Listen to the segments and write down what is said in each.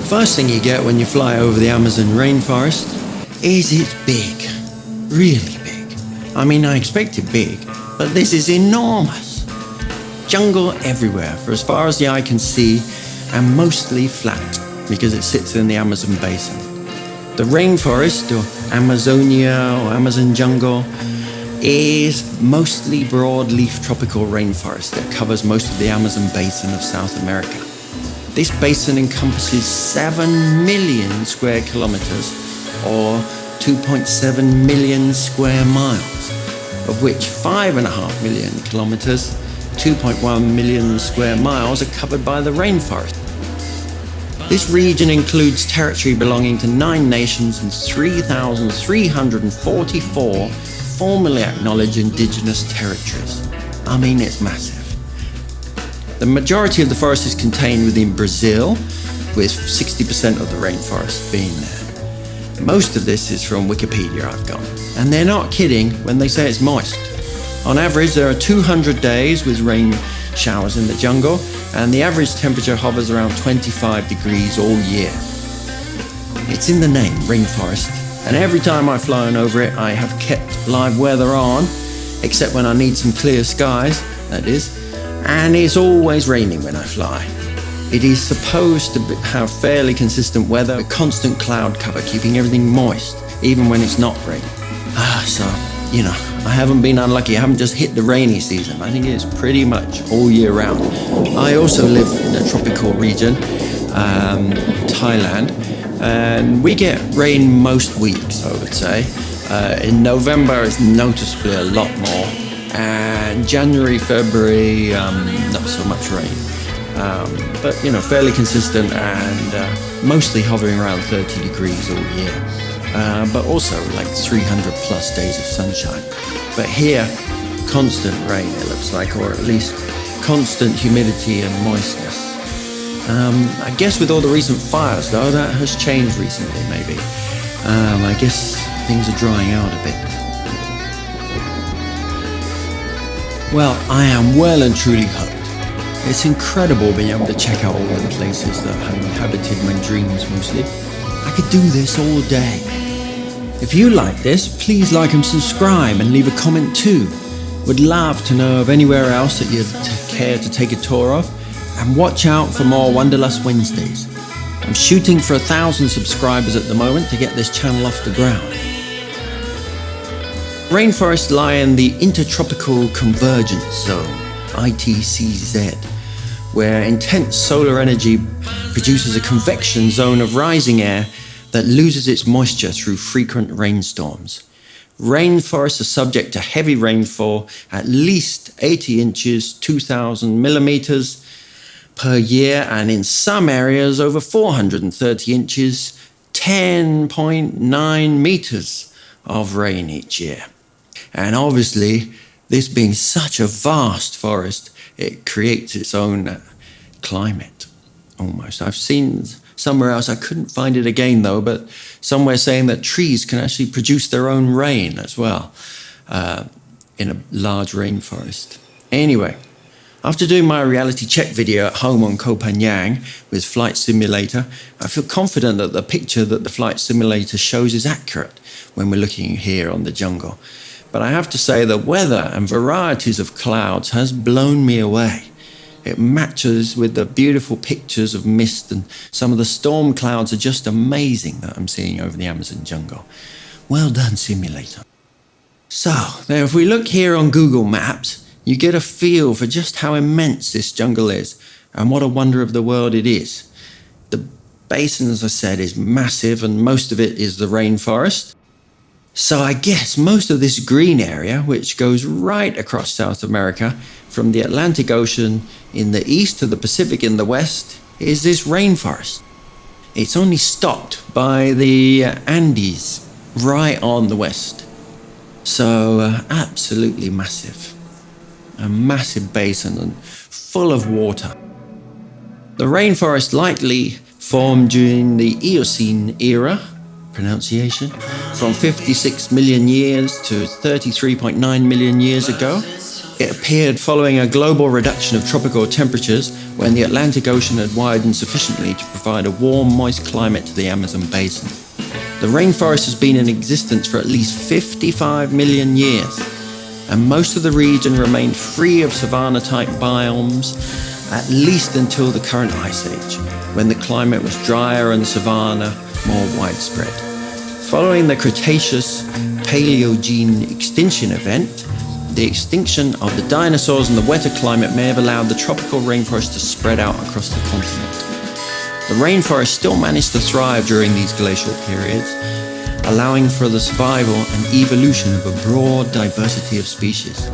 First thing you get when you fly over the Amazon rainforest is it's big, really big. I mean, I expected big, but this is enormous. Jungle everywhere for as far as the eye can see, and mostly flat because it sits in the Amazon basin. The rainforest, or Amazonia or Amazon jungle, is mostly broadleaf tropical rainforest that covers most of the Amazon basin of South America. This basin encompasses 7 million square kilometers, or 2.7 million square miles, of which 5.5 million kilometers, 2.1 million square miles, are covered by the rainforest. This region includes territory belonging to 9 nations and 3,344 formally acknowledged indigenous territories. I mean, it's massive. The majority of the forest is contained within Brazil, with 60% of the rainforest being there. Most of this is from Wikipedia I've got, and they're not kidding when they say it's moist. On average, there are 200 days with rain showers in the jungle, and the average temperature hovers around 25 degrees all year. It's in the name, rainforest, and every time I've flown over it, I have kept live weather on, except when I need some clear skies, that is, and it's always raining when I fly. It is supposed to have fairly consistent weather, with constant cloud cover, keeping everything moist, even when it's not raining. So, I haven't been unlucky. I haven't just hit the rainy season. I think it's pretty much all year round. I also live in a tropical region, Thailand, and we get rain most weeks, I would say. In November, it's noticeably a lot more. And January, February, not so much rain. But, fairly consistent and mostly hovering around 30 degrees all year. But also like 300 plus days of sunshine. But here, constant rain, it looks like, or at least constant humidity and moistness. I guess with all the recent fires, though, that has changed recently, maybe. I guess things are drying out a bit. Well, I am well and truly hooked. It's incredible being able to check out all the places that I've inhabited my dreams mostly. I could do this all day. If you like this, please like and subscribe and leave a comment too. Would love to know of anywhere else that you'd care to take a tour of. And watch out for more Wanderlust Wednesdays. I'm shooting for 1,000 subscribers at the moment to get this channel off the ground. Rainforests lie in the Intertropical Convergence Zone, ITCZ, where intense solar energy produces a convection zone of rising air that loses its moisture through frequent rainstorms. Rainforests are subject to heavy rainfall, at least 80 inches, 2,000 millimeters per year, and in some areas over 430 inches, 10.9 meters of rain each year. And obviously, this being such a vast forest, it creates its own climate, almost. I've seen somewhere else, I couldn't find it again though, but somewhere saying that trees can actually produce their own rain as well in a large rainforest. Anyway, after doing my reality check video at home on Koh Phangan with Flight Simulator, I feel confident that the picture that the Flight Simulator shows is accurate when we're looking here on the jungle. But I have to say the weather and varieties of clouds has blown me away. It matches with the beautiful pictures of mist, and some of the storm clouds are just amazing that I'm seeing over the Amazon jungle. Well done, simulator. So, now if we look here on Google Maps, you get a feel for just how immense this jungle is and what a wonder of the world it is. The basin, as I said, is massive, and most of it is the rainforest. So I guess most of this green area, which goes right across South America, from the Atlantic Ocean in the east to the Pacific in the west, is this rainforest. It's only stopped by the Andes right on the west. So absolutely massive. A massive basin and full of water. The rainforest likely formed during the Eocene era, pronunciation, from 56 million years to 33.9 million years ago. It appeared following a global reduction of tropical temperatures when the Atlantic Ocean had widened sufficiently to provide a warm, moist climate to the Amazon basin. The rainforest has been in existence for at least 55 million years, and most of the region remained free of savanna-type biomes, at least until the current ice age, when the climate was drier and the savanna more widespread. Following the Cretaceous Paleogene extinction event, the extinction of the dinosaurs and the wetter climate may have allowed the tropical rainforest to spread out across the continent. The rainforest still managed to thrive during these glacial periods, allowing for the survival and evolution of a broad diversity of species.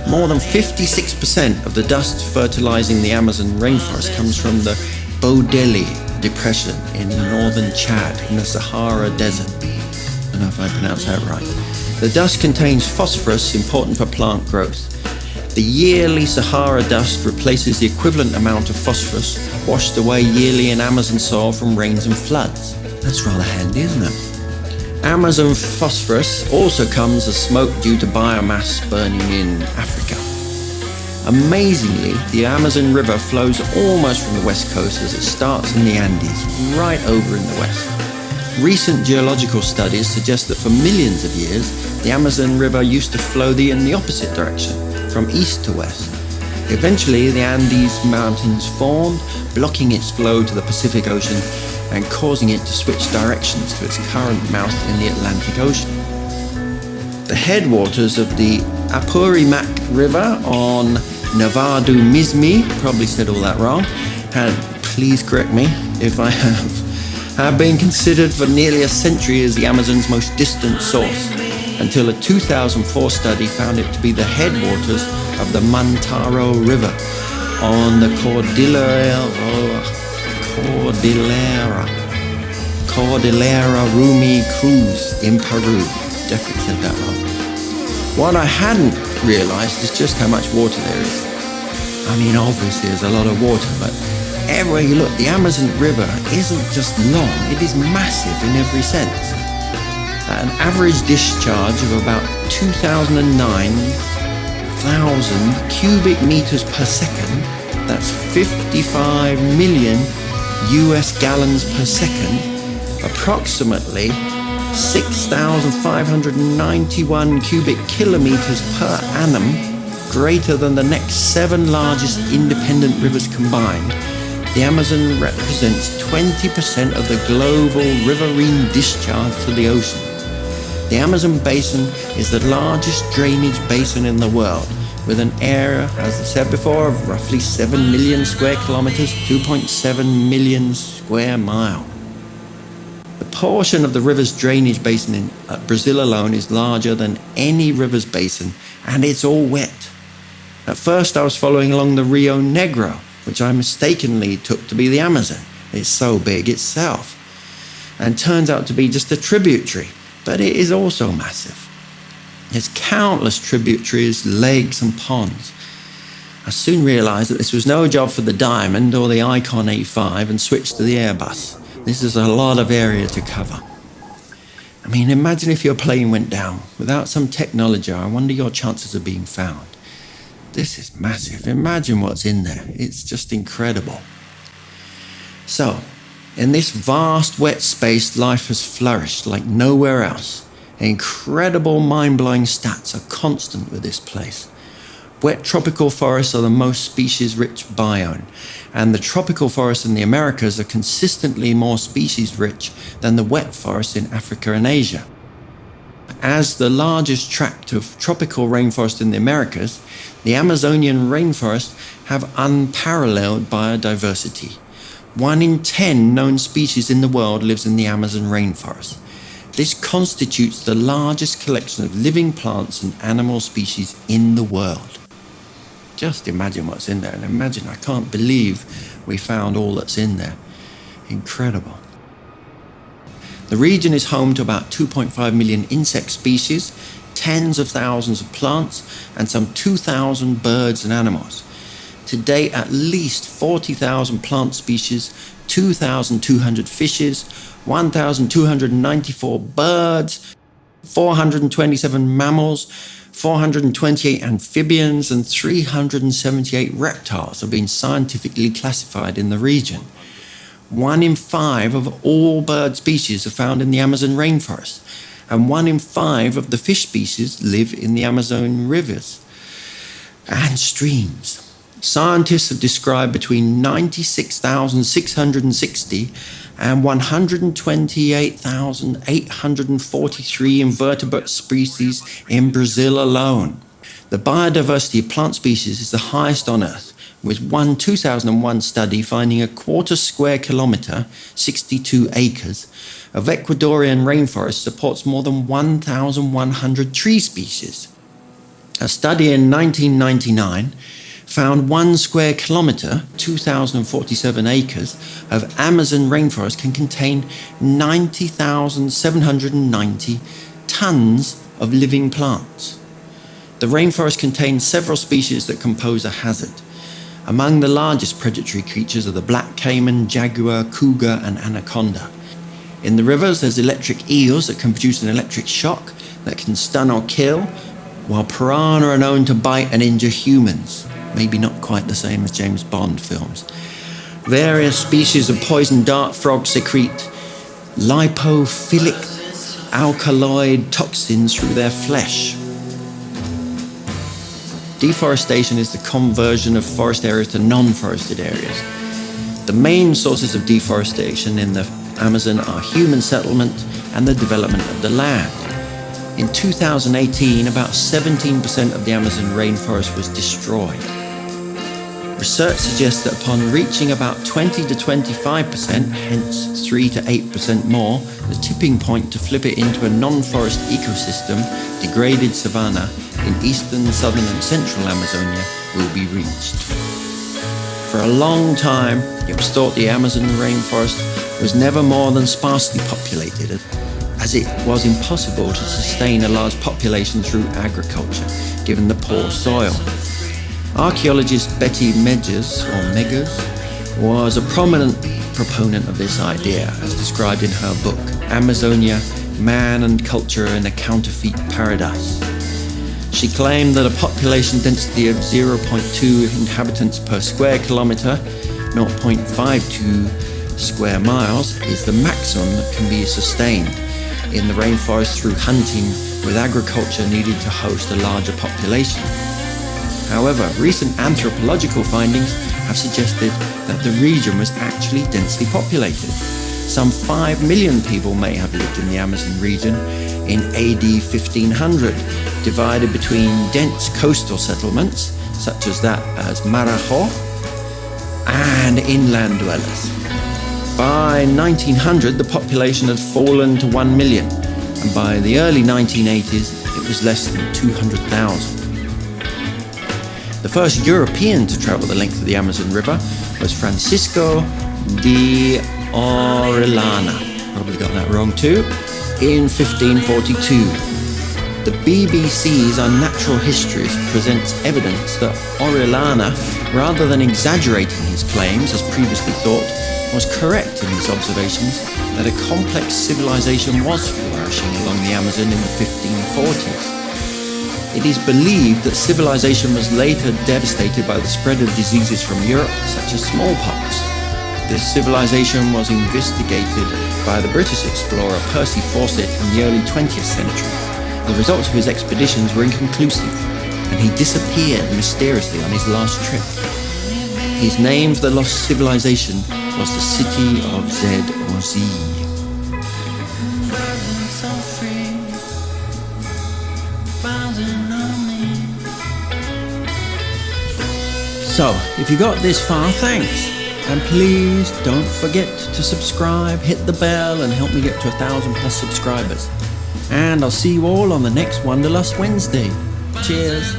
More than 56% of the dust fertilizing the Amazon rainforest comes from the Bodeli Depression in northern Chad in the Sahara Desert. I don't know if I pronounced that right. The dust contains phosphorus, important for plant growth. The yearly Sahara dust replaces the equivalent amount of phosphorus washed away yearly in Amazon soil from rains and floods. That's rather handy, isn't it? Amazon phosphorus also comes as smoke due to biomass burning in Africa. Amazingly, the Amazon River flows almost from the west coast as it starts in the Andes, right over in the west. Recent geological studies suggest that for millions of years, the Amazon River used to flow in the opposite direction, from east to west. Eventually, the Andes Mountains formed, blocking its flow to the Pacific Ocean and causing it to switch directions to its current mouth in the Atlantic Ocean. The headwaters of the Apurimac River on Nevado Mizmi, probably said all that wrong, please correct me if I have been considered for nearly a century as the Amazon's most distant source, until a 2004 study found it to be the headwaters of the Mantaro River on the Cordillera Rumi Cruz in Peru. Definitely said that wrong. What I hadn't realized is just how much water there is. I mean, obviously there's a lot of water, but everywhere you look, the Amazon River isn't just long, it is massive in every sense. At an average discharge of about 2,009,000 cubic meters per second, that's 55 million US gallons per second, approximately 6,591 cubic kilometers per annum, greater than the next 7 largest independent rivers combined. The Amazon represents 20% of the global riverine discharge to the ocean. The Amazon basin is the largest drainage basin in the world, with an area, as I said before, of roughly 7 million square kilometers, 2.7 million square miles. The portion of the river's drainage basin in Brazil alone is larger than any river's basin, and it's all wet. At first I was following along the Rio Negro, which I mistakenly took to be the Amazon. It's so big itself, and turns out to be just a tributary, but it is also massive. There's countless tributaries, lakes and ponds. I soon realized that this was no job for the Diamond or the Icon A5 and switched to the Airbus. This is a lot of area to cover. I mean, imagine if your plane went down. Without some technology, I wonder your chances of being found. This is massive. Imagine what's in there. It's just incredible. So, in this vast wet space, life has flourished like nowhere else. Incredible, mind-blowing stats are constant with this place. Wet tropical forests are the most species-rich biome, and the tropical forests in the Americas are consistently more species-rich than the wet forests in Africa and Asia. As the largest tract of tropical rainforest in the Americas, the Amazonian rainforests have unparalleled biodiversity. 1 in 10 known species in the world lives in the Amazon rainforest. This constitutes the largest collection of living plants and animal species in the world. Just imagine what's in there, and imagine, I can't believe we found all that's in there. Incredible. The region is home to about 2.5 million insect species, tens of thousands of plants, and some 2,000 birds and animals. To date, at least 40,000 plant species, 2,200 fishes, 1,294 birds, 427 mammals, 428 amphibians and 378 reptiles have been scientifically classified in the region. 1 in 5 of all bird species are found in the Amazon rainforest, and 1 in 5 of the fish species live in the Amazon rivers and streams. Scientists have described between 96,660 and 128,843 invertebrate species in Brazil alone. The biodiversity of plant species is the highest on Earth, with one 2001 study finding 1/4 square kilometre, 62 acres, of Ecuadorian rainforest supports more than 1,100 tree species. A study in 1999 found 1 square kilometre, 2,047 acres, of Amazon rainforest can contain 90,790 tonnes of living plants. The rainforest contains several species that compose a hazard. Among the largest predatory creatures are the black caiman, jaguar, cougar, and anaconda. In the rivers, there's electric eels that can produce an electric shock that can stun or kill, while piranha are known to bite and injure humans. Maybe not quite the same as James Bond films. Various species of poison dart frogs secrete lipophilic alkaloid toxins through their flesh. Deforestation is the conversion of forest areas to non-forested areas. The main sources of deforestation in the Amazon are human settlement and the development of the land. In 2018, about 17% of the Amazon rainforest was destroyed. Research suggests that upon reaching about 20 to 25%, hence 3 to 8% more, the tipping point to flip it into a non-forest ecosystem, degraded savanna, in eastern, southern and central Amazonia will be reached. For a long time, it was thought the Amazon rainforest was never more than sparsely populated, as it was impossible to sustain a large population through agriculture, given the poor soil. Archaeologist Betty Meggers was a prominent proponent of this idea, as described in her book, Amazonia, Man and Culture in a Counterfeit Paradise. She claimed that a population density of 0.2 inhabitants per square kilometre, 0.52 square miles, is the maximum that can be sustained in the rainforest through hunting, with agriculture needed to host a larger population. However, recent anthropological findings have suggested that the region was actually densely populated. Some 5 million people may have lived in the Amazon region in AD 1500, divided between dense coastal settlements, such as that as Marajo, and inland dwellers. By 1900, the population had fallen to 1 million, and by the early 1980s, it was less than 200,000. The first European to travel the length of the Amazon River was Francisco de Orellana, probably got that wrong too, in 1542. The BBC's Unnatural Histories presents evidence that Orellana, rather than exaggerating his claims as previously thought, was correct in his observations that a complex civilization was flourishing along the Amazon in the 1540s. It is believed that civilization was later devastated by the spread of diseases from Europe, such as smallpox. This civilization was investigated by the British explorer Percy Fawcett in the early 20th century. The results of his expeditions were inconclusive, and he disappeared mysteriously on his last trip. His name for the lost civilization was the city of Z or Z. So, if you got this far, thanks. And please don't forget to subscribe, hit the bell, and help me get to 1,000+ subscribers. And I'll see you all on the next Wanderlust Wednesday. Cheers.